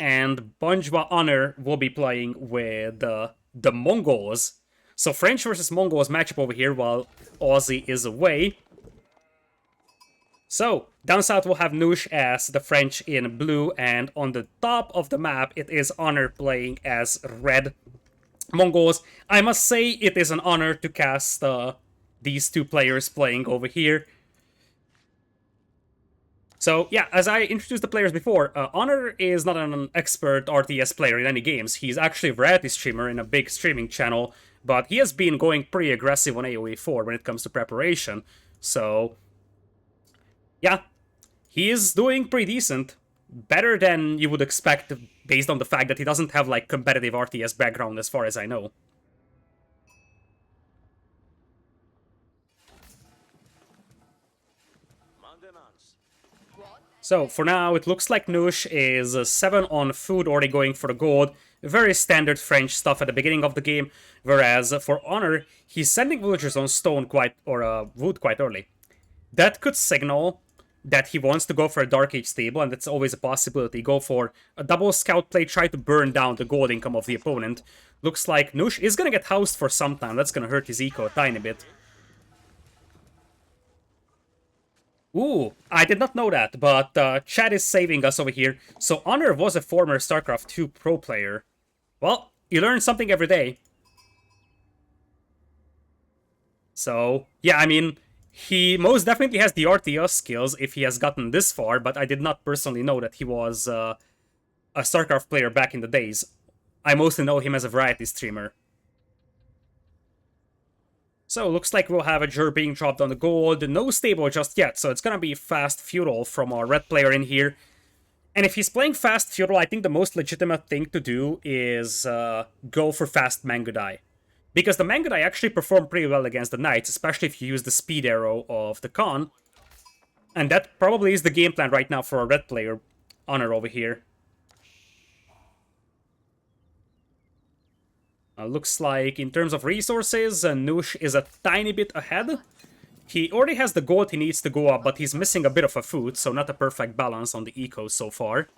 and Bonjour Honor will be playing with the Mongols. So French versus Mongols matchup over here while Aussie is away. So, down south we'll have Noosh as the French in blue, and on the top of the map it is Honor playing as red Mongols. I must say it is an honor to cast these two players playing over here. So yeah, as I introduced the players before, Honor is not an expert RTS player in any games. He's actually a variety streamer in a big streaming channel, but he has been going pretty aggressive on AoE 4 when it comes to preparation. So yeah, he is doing pretty decent. Better than you would expect based on the fact that he doesn't have like competitive RTS background as far as I know. So, for now, it looks like Noosh is 7 on food, already going for the gold. Very standard French stuff at the beginning of the game. Whereas, for Honor, he's sending villagers on stone wood quite early. That could signal that he wants to go for a Dark Age stable, and that's always a possibility. Go for a double scout play, try to burn down the gold income of the opponent. Looks like Noosh is gonna get housed for some time. That's gonna hurt his eco a tiny bit. Ooh, I did not know that, but Chad is saving us over here. So Honor was a former StarCraft 2 pro player. Well, you learn something every day. So, yeah, I mean, he most definitely has the RTS skills if he has gotten this far, but I did not personally know that he was a StarCraft player back in the days. I mostly know him as a variety streamer. So, looks like we'll have a Jur being dropped on the gold. No stable just yet, so it's gonna be fast feudal from our red player in here. And if he's playing fast feudal, I think the most legitimate thing to do is go for fast Mangudai. Because the Mangudai actually perform pretty well against the knights, especially if you use the speed arrow of the Khan. And that probably is the game plan right now for a red player, Honor over here. Looks like in terms of resources, Noosh is a tiny bit ahead. He already has the gold he needs to go up, but he's missing a bit of a food, so not a perfect balance on the eco so far.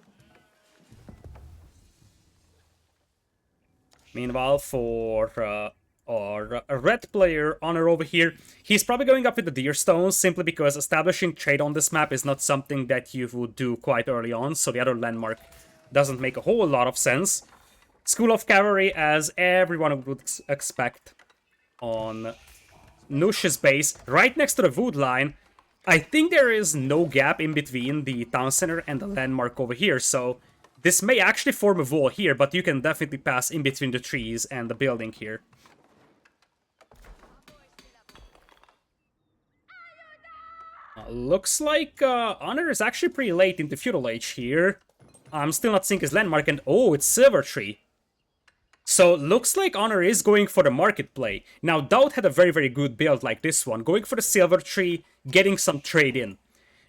Meanwhile, for our red player, Honor over here, he's probably going up with the Deer Stones, simply because establishing trade on this map is not something that you would do quite early on, so the other landmark doesn't make a whole lot of sense. School of Cavalry, as everyone would expect on Noosh's base, right next to the wood line. I think there is no gap in between the town center and the landmark over here, so this may actually form a wall here, but you can definitely pass in between the trees and the building here. Looks like Honor is actually pretty late into Feudal Age here. I'm still not seeing his landmark, and oh, it's Silver Tree. So, looks like Honor is going for the market play. Now, Doubt had a very, very good build like this one, going for the Silver Tree, getting some trade in.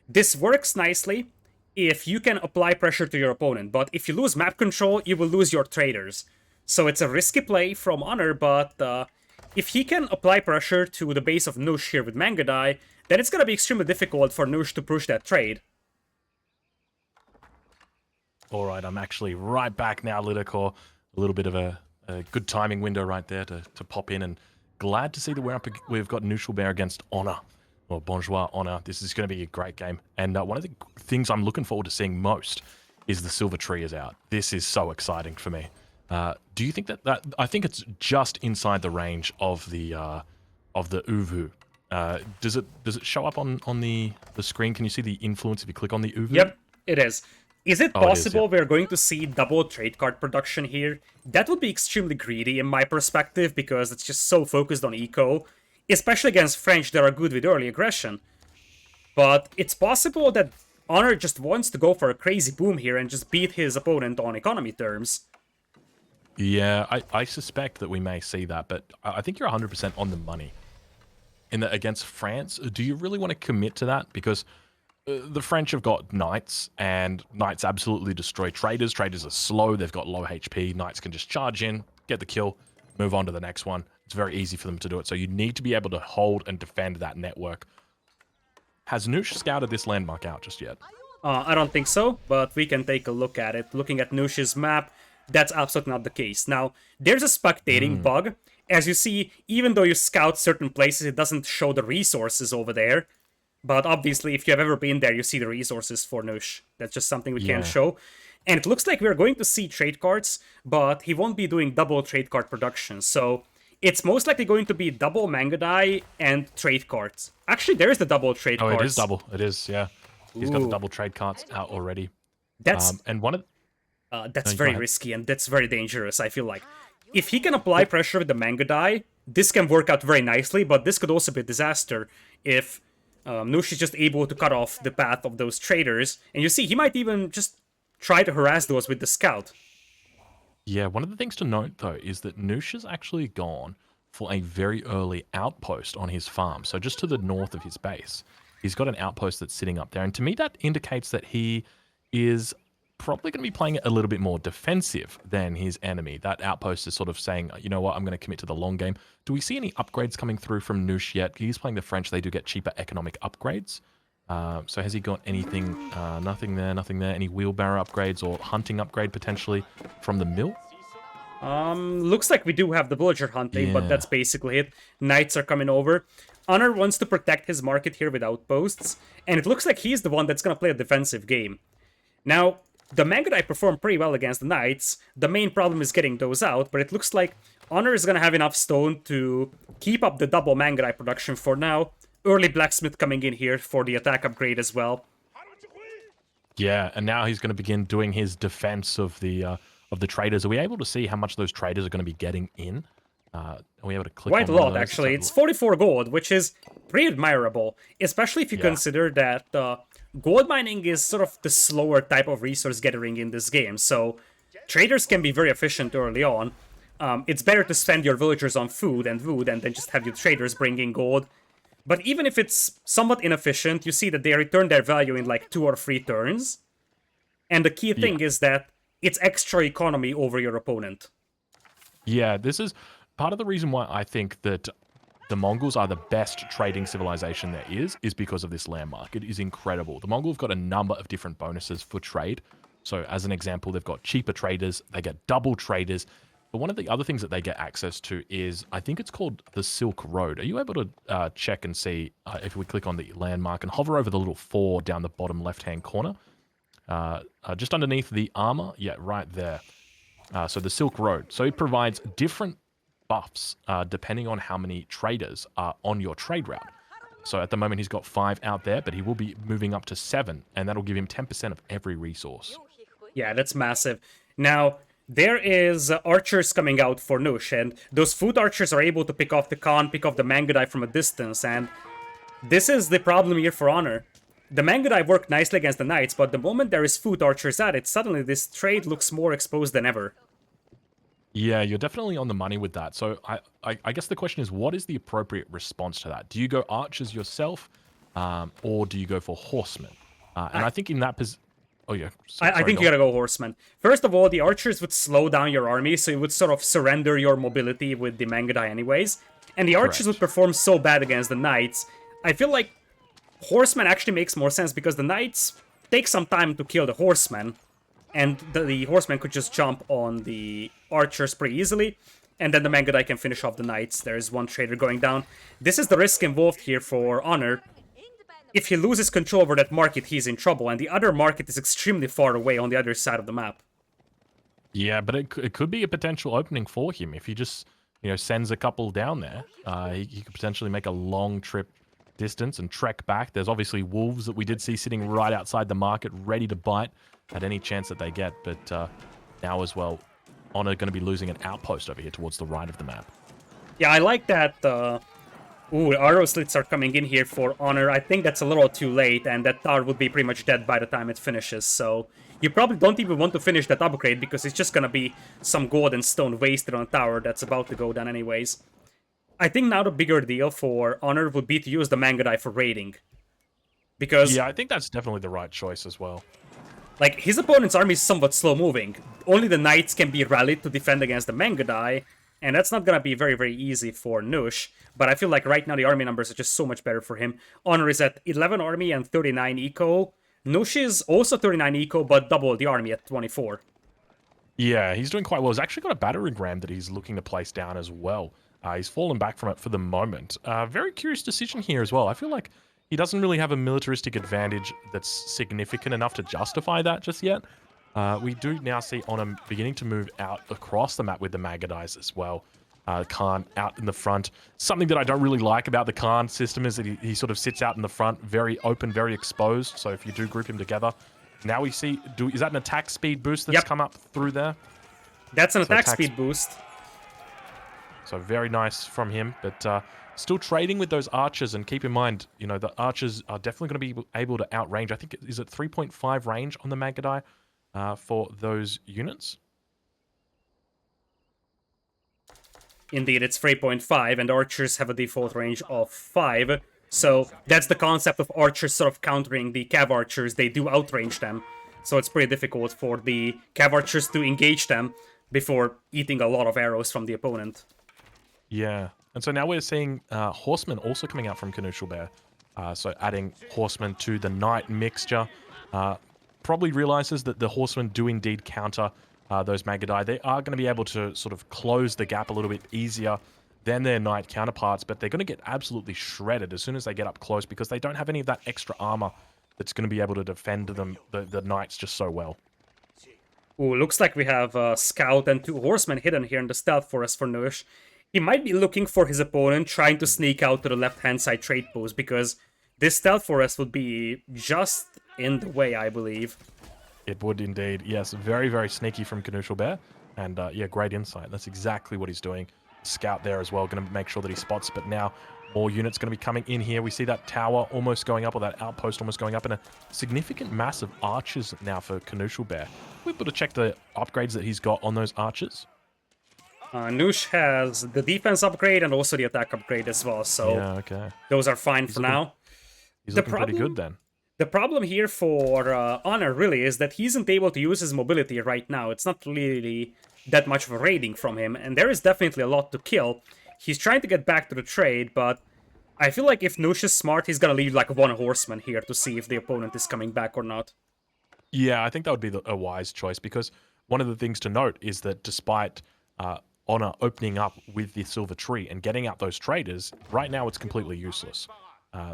This works nicely if you can apply pressure to your opponent, but if you lose map control, you will lose your traders. So it's a risky play from Honor, but if he can apply pressure to the base of Noosh here with Mangudai, then it's gonna be extremely difficult for Noosh to push that trade. Alright, I'm actually right back now, Lidakor. A little bit of a good timing window right there to pop in, and glad to see that we've got Knuschelbär against Honor, or Bonjour Honor. This is going to be a great game, and one of the things I'm looking forward to seeing most is the Silver Tree is out. This is so exciting for me. Do you think that I think it's just inside the range of the Uvu. Does it show up on the screen? Can you see the influence if you click on the Uvu? Yep, it is. Is it possible it is, we're going to see double trade card production here? That would be extremely greedy in my perspective, because it's just so focused on eco, especially against French that are good with early aggression. But it's possible that Honor just wants to go for a crazy boom here and just beat his opponent on economy terms. Yeah, I suspect that we may see that, but I think you're 100% on the money. Against France, do you really want to commit to that? Because the French have got knights, and knights absolutely destroy traders. Traders are slow, they've got low HP. Knights can just charge in, get the kill, move on to the next one. It's very easy for them to do it, so you need to be able to hold and defend that network. Has Noosh scouted this landmark out just yet? I don't think so, but we can take a look at it. Looking at Noosh's map, that's absolutely not the case. Now, there's a spectating bug. As you see, even though you scout certain places, it doesn't show the resources over there. But obviously, if you've ever been there, you see the resources for Noosh. That's just something we can't show. And it looks like we're going to see trade cards, but he won't be doing double trade card production. So it's most likely going to be double Mangudai and trade cards. Actually, there is the double trade cards. Oh, it is double. It is, yeah. He's got the double trade cards out already. That's and one of that's very risky and that's very dangerous, I feel like. If he can apply pressure with the Mangudai, this can work out very nicely, but this could also be a disaster if Noosh is just able to cut off the path of those traders. And you see, he might even just try to harass those with the scout. Yeah, one of the things to note, though, is that Noosh has actually gone for a very early outpost on his farm. So just to the north of his base, he's got an outpost that's sitting up there. And to me, that indicates that he is probably going to be playing it a little bit more defensive than his enemy. That outpost is sort of saying, you know what, I'm going to commit to the long game. Do we see any upgrades coming through from Noosh yet? He's playing the French. They do get cheaper economic upgrades. So has he got anything? Nothing there, nothing there. Any wheelbarrow upgrades or hunting upgrade potentially from the mill? Looks like we do have the villager hunting, but that's basically it. Knights are coming over. Honor wants to protect his market here with outposts, and it looks like he's the one that's going to play a defensive game. Now, the Mangudai performed pretty well against the Knights. The main problem is getting those out, but it looks like Honor is going to have enough stone to keep up the double Mangudai production for now. Early blacksmith coming in here for the attack upgrade as well. Yeah, and now he's going to begin doing his defense of the traders. Are we able to see how much those traders are going to be getting in? Are we able to click Quite on a lot, actually. It's 44 gold, which is pretty admirable, especially if you consider that gold mining is sort of the slower type of resource gathering in this game, so traders can be very efficient early on. It's better to spend your villagers on food and wood and then just have your traders bring in gold. But even if it's somewhat inefficient, you see that they return their value in like 2 or 3 turns. And the key thing is that it's extra economy over your opponent. Yeah, this is part of the reason why I think that the Mongols are the best trading civilization there is because of this landmark. It is incredible. The Mongols have got a number of different bonuses for trade. So as an example, they've got cheaper traders, they get double traders. But one of the other things that they get access to is, I think it's called the Silk Road. Are you able to check and see if we click on the landmark and hover over the little 4 down the bottom left-hand corner? Just underneath the armor? Yeah, right there. So the Silk Road. So it provides different buffs depending on how many traders are on your trade route. So at the moment he's got 5 out there, but he will be moving up to 7, and that'll give him 10% of every resource. Yeah, that's massive. Now, there is archers coming out for Noosh, and those foot archers are able to pick off the Khan, pick off the Mangudai from a distance, and this is the problem here for Honor. The Mangudai work nicely against the Knights, but the moment there is foot archers at it, suddenly this trade looks more exposed than ever. Yeah, you're definitely on the money with that. So I guess the question is, what is the appropriate response to that? Do you go archers yourself, or do you go for horsemen? And I think in that position... Oh, yeah. I think you gotta go horsemen. First of all, the archers would slow down your army, so you would sort of surrender your mobility with the Mangudai anyways. And the archers would perform so bad against the knights. I feel like horsemen actually makes more sense, because the knights take some time to kill the horsemen. And the horsemen could just jump on the archers pretty easily. And then the Mangudai can finish off the knights. There's one trader going down. This is the risk involved here for Honor. If he loses control over that market, he's in trouble, and the other market is extremely far away on the other side of the map. Yeah, but it could be a potential opening for him if he just, sends a couple down there. He could potentially make a long trip distance and trek back. There's obviously wolves that we did see sitting right outside the market, ready to bite at any chance that they get. But now as well, Honor going to be losing an outpost over here towards the right of the map. Yeah, I like that. Arrow slits are coming in here for Honor. I think that's a little too late, and that tower would be pretty much dead by the time it finishes, so you probably don't even want to finish that upgrade, because it's just gonna be some gold and stone wasted on a tower that's about to go down anyways. I think now the bigger deal for Honor would be to use the Mangudai for raiding. Because... Yeah, I think that's definitely the right choice as well. Like, his opponent's army is somewhat slow-moving. Only the knights can be rallied to defend against the Mangudai, and that's not gonna be very, very easy for Noosh. But I feel like right now the army numbers are just so much better for him. Honor is at 11 army and 39 eco. Noosh is also 39 eco, but double the army at 24. Yeah, he's doing quite well. He's actually got a battering ram that he's looking to place down as well. He's fallen back from it for the moment. Very curious decision here as well. I feel like he doesn't really have a militaristic advantage that's significant enough to justify that just yet. We do now see Honor beginning to move out across the map with the Mangudais as well. Khan out in the front. Something that I don't really like about the Khan system is that he sort of sits out in the front, very open, very exposed. So if you do group him together, now we see, is that an attack speed boost that's come up through there? That's an attack speed boost. So very nice from him, but still trading with those archers. And keep in mind, you know, the archers are definitely going to be able to outrange. I think, is it 3.5 range on the Mangudai for those units? Indeed, it's 3.5, and archers have a default range of 5. So that's the concept of archers sort of countering the cav archers. They do outrange them. So it's pretty difficult for the cav archers to engage them before eating a lot of arrows from the opponent. Yeah. And so now we're seeing horsemen also coming out from Knuschelbär. So adding horsemen to the knight mixture. Probably realizes that the horsemen do indeed counter those Mangudai. They are going to be able to sort of close the gap a little bit easier than their knight counterparts, but they're going to get absolutely shredded as soon as they get up close because they don't have any of that extra armor that's going to be able to defend them, the knights, just so well. Ooh, looks like we have a scout and 2 horsemen hidden here in the stealth forest for Noosh. He might be looking for his opponent, trying to sneak out to the left-hand side trade post, because this stealth forest would be just in the way, I believe. It would indeed, yes. Very, very sneaky from Knuschelbär. And yeah, great insight. That's exactly what he's doing. Scout there as well, going to make sure that he spots. But now more units going to be coming in here. We see that tower almost going up, or that outpost almost going up, and a significant mass of archers now for Knuschelbär. We're able to check the upgrades that he's got on those archers. Noosh has the defense upgrade and also the attack upgrade as well, so yeah, okay. Those are fine for now. He's looking pretty good then. The problem here for Honor really is that he isn't able to use his mobility right now. It's not really that much of a raiding from him, and there is definitely a lot to kill. He's trying to get back to the trade, but I feel like if Noosh is smart, he's gonna leave like 1 horseman here to see if the opponent is coming back or not. Yeah, I think that would be a wise choice, because one of the things to note is that despite Honor opening up with the silver tree and getting out those traders, right now it's completely useless.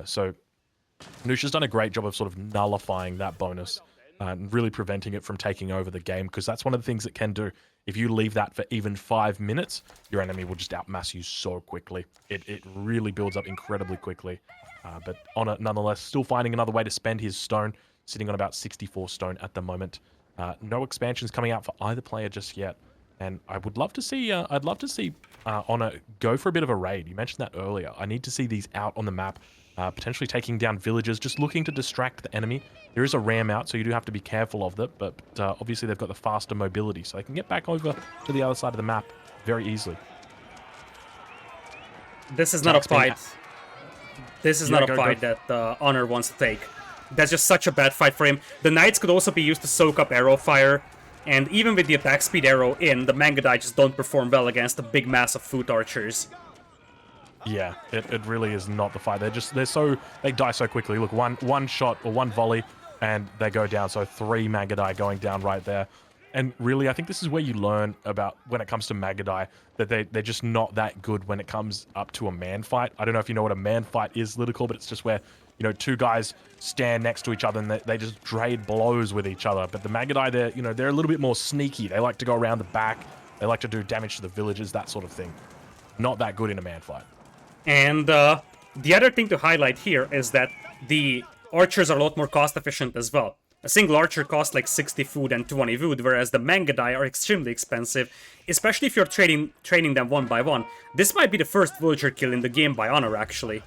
So Noosh has done a great job of sort of nullifying that bonus and really preventing it from taking over the game, because that's one of the things it can do. If you leave that for even 5 minutes, your enemy will just outmass you so quickly. It really builds up incredibly quickly. But Honor, nonetheless, still finding another way to spend his stone, sitting on about 64 stone at the moment. No expansions coming out for either player just yet. And I would love to see, Honor go for a bit of a raid. You mentioned that earlier. I need to see these out on the map, potentially taking down villages, just looking to distract the enemy. There is a ram out, so you do have to be careful of that, but obviously they've got the faster mobility, so they can get back over to the other side of the map very easily. This is not a fight. This is not a fight that Honor wants to take. That's just such a bad fight for him. The knights could also be used to soak up arrow fire. And even with the attack speed arrow in, the Mangudai just don't perform well against a big mass of foot archers. Yeah, it really is not the fight. They die so quickly. Look, one shot or one volley and they go down. So 3 Mangudai going down right there. And really, I think this is where you learn about, when it comes to Mangudai, that they're just not that good when it comes up to a man fight. I don't know if you know what a man fight is, Lidakor, but it's just where, you know, 2 guys stand next to each other and they just trade blows with each other. But the Mangudai, they're a little bit more sneaky. They like to go around the back. They like to do damage to the villages, that sort of thing. Not that good in a man fight. And the other thing to highlight here is that the archers are a lot more cost efficient as well. A single archer costs like 60 food and 20 wood, whereas the Mangudai are extremely expensive, especially if you're training them 1 by 1. This might be the first villager kill in the game by Honor, actually.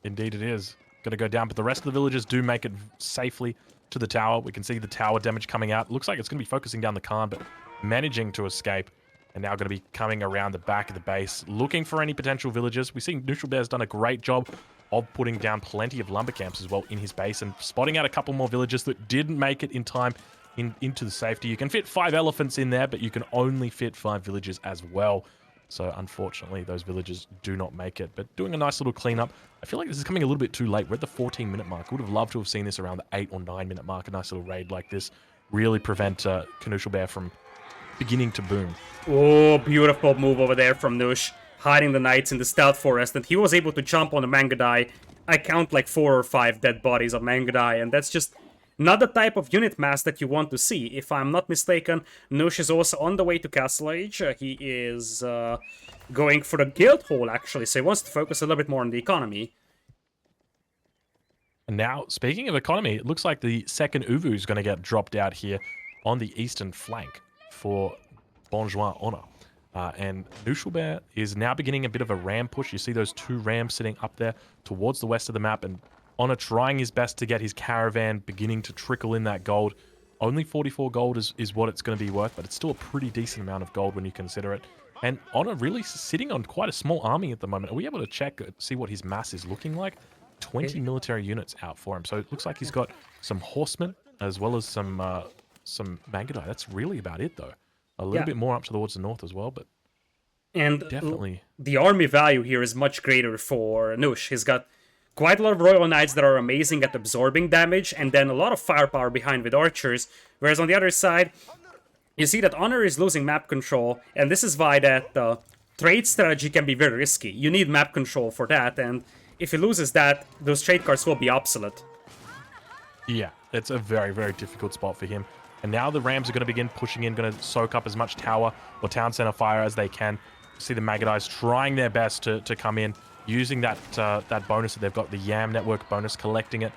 Indeed it is. Going to go down, but the rest of the villagers do make it safely to the tower. We can see the tower damage coming out. Looks like it's going to be focusing down the Khan, but managing to escape. And now going to be coming around the back of the base, looking for any potential villagers. We see Knuschelbär's done a great job of putting down plenty of lumber camps as well in his base and spotting out a couple more villagers that didn't make it in time into the safety. You can fit 5 elephants in there, but you can only fit 5 villagers as well. So unfortunately, those villagers do not make it. But doing a nice little cleanup. I feel like this is coming a little bit too late. We're at the 14-minute mark. Would have loved to have seen this around the 8 or 9-minute mark. A nice little raid like this really prevent Knuschelbär from beginning to boom. Oh, beautiful move over there from Noosh, hiding the knights in the stealth forest, and he was able to jump on the Mangudai. I count like 4 or 5 dead bodies of Mangudai, and that's just not the type of unit mass that you want to see. If I'm not mistaken, Noosh is also on the way to Castle Age. He is going for the guild hall, actually, so he wants to focus a little bit more on the economy. And now, speaking of economy, it looks like the second Uvu is going to get dropped out here on the eastern flank for Bonjour Honor. And Knuschelbär is now beginning a bit of a ram push. You see those 2 rams sitting up there towards the west of the map, and Honor trying his best to get his caravan beginning to trickle in that gold. Only 44 gold is what it's going to be worth, but it's still a pretty decent amount of gold when you consider it. And Honor really sitting on quite a small army at the moment. Are we able to check, see what his mass is looking like? 20 military units out for him. So it looks like he's got some horsemen as well as some Mangudai. That's really about it, though. A little bit more up towards the north as well, but and definitely the army value here is much greater for Noosh. He's got quite a lot of Royal Knights that are amazing at absorbing damage, and then a lot of firepower behind with archers. Whereas on the other side, you see that Honor is losing map control, and this is why that trade strategy can be very risky. You need map control for that, and if he loses that, those trade cards will be obsolete. Yeah, it's a very, very difficult spot for him. And now the Rams are going to begin pushing in, going to soak up as much tower or town center fire as they can. See the Mangudais trying their best to come in, using that bonus that they've got, the Yam network bonus, collecting it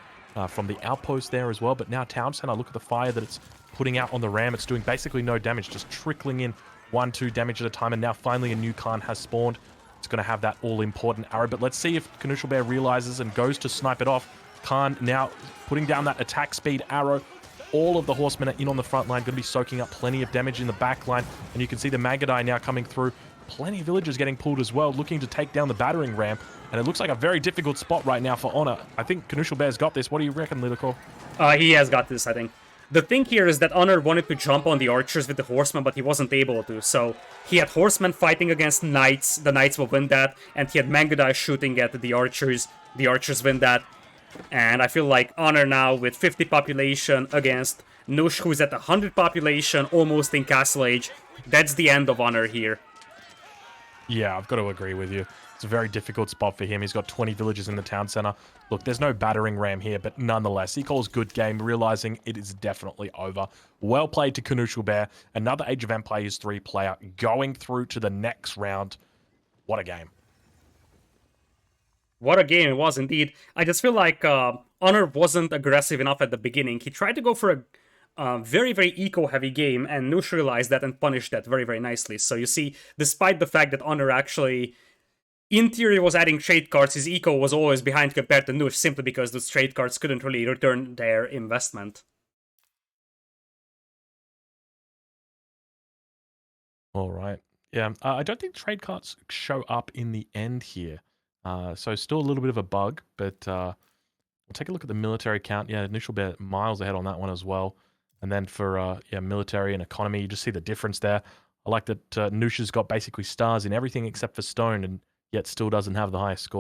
from the outpost there as well. But now town center, look at the fire that it's putting out on the Ram. It's doing basically no damage, just trickling in 1-2 damage at a time. And now finally a new Khan has spawned. It's going to have that all-important arrow. But let's see if Knuschelbär realizes and goes to snipe it off. Khan now putting down that attack speed arrow. All of the horsemen are in on the front line, going to be soaking up plenty of damage in the back line. And you can see the Mangudai now coming through. Plenty of villagers getting pulled as well, looking to take down the battering ram. And it looks like a very difficult spot right now for Honor. I think Knuschelbär's got this. What do you reckon, Lidakor? He has got this, I think. The thing here is that Honor wanted to jump on the archers with the horsemen, but he wasn't able to. So he had horsemen fighting against knights. The knights will win that. And he had Mangudai shooting at the archers. The archers win that. And I feel like Honor now with 50 population against Noosh, who's at 100 population, almost in Castle Age. That's the end of Honor here. Yeah, I've got to agree with you. It's a very difficult spot for him. He's got 20 villages in the town center. Look, there's no battering ram here, but nonetheless, he calls good game, realizing it is definitely over. Well played to Knuschelbär. Another Age of Empires 3 player going through to the next round. What a game. What a game it was indeed. I just feel like Honor wasn't aggressive enough at the beginning. He tried to go for a very, very eco-heavy game, and Noosh realized that and punished that very, very nicely. So you see, despite the fact that Honor actually, in theory, was adding trade cards, his eco was always behind compared to Noosh, simply because those trade cards couldn't really return their investment. All right. Yeah, I don't think trade cards show up in the end here. So still a little bit of a bug, but we'll take a look at the military count. Yeah, Knuschelbär miles ahead on that one as well. And then for military and economy, you just see the difference there. I like that Noosh has got basically stars in everything except for stone, and yet still doesn't have the highest score.